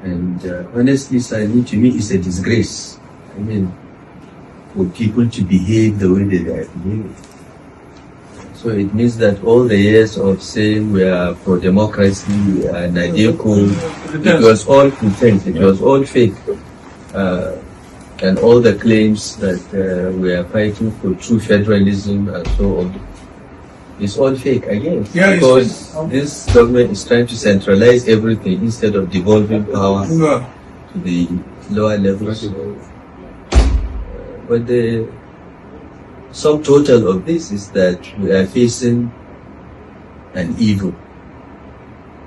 And honestly, Sani, to me, it's a disgrace. I mean, for people to behave the way they are behaving. So it means that all the years of saying we are for democracy and Nadeko, it was all pretense, it was all fake. And all the claims that we are fighting for true federalism and so on, it's all fake again. Yeah, because this government is trying to centralize everything instead of devolving power to the lower levels. But the sum total of this is that we are facing an evil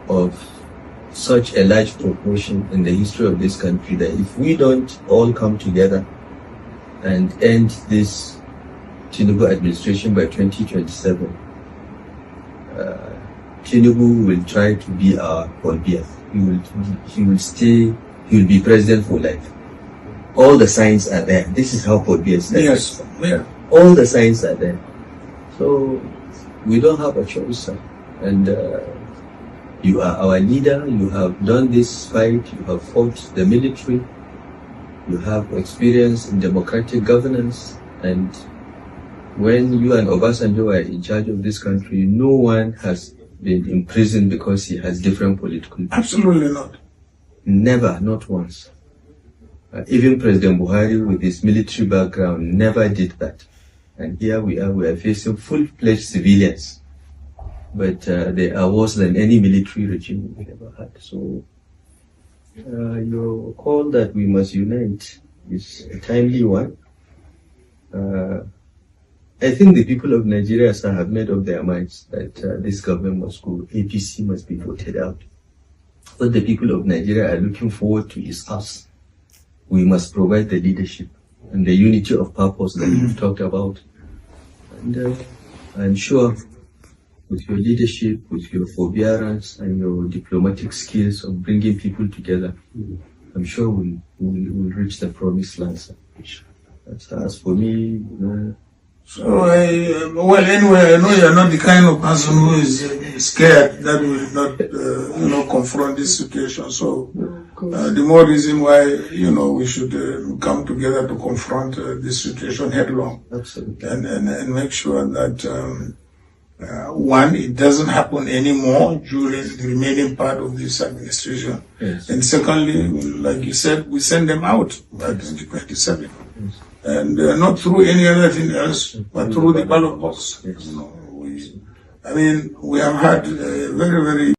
of such a large proportion in the history of this country that if we don't all come together and end this Tinubu administration by 2027, Tinubu will try to be our Paul Biya. He will be president for life. All the signs are there. This is how Paul Biya started. Yes, yeah. All the signs are there. So we don't have a choice, sir. And you are our leader. You have done this fight. You have fought the military. You have experience in democratic governance. And when you and Obasanjo are in charge of this country, no one has been imprisoned because he has different political views. Absolutely not. Never, not once. Even President Buhari, with his military background, never did that. And here we are facing full-fledged civilians. But they are worse than any military regime we ever had. So your call that we must unite is a timely one. I think the people of Nigeria, sir, have made up their minds that this government must go. APC must be voted out. What the people of Nigeria are looking forward to is us. We must provide the leadership and the unity of purpose that you've talked about. And I'm sure with your leadership, with your forbearance and your diplomatic skills of bringing people together, I'm sure we'll reach the promised land, sir. As for me, So, well, anyway, I know you're not the kind of person who is scared that will not, confront this situation. So, the more reason why, we should come together to confront this situation headlong. absolutely. And make sure that, one, it doesn't happen anymore during the remaining part of this administration. Yes. And secondly, like you said, we send them out by 2027. Yes. And not through any other thing else, but through the ballot box. Yes. We have had very, very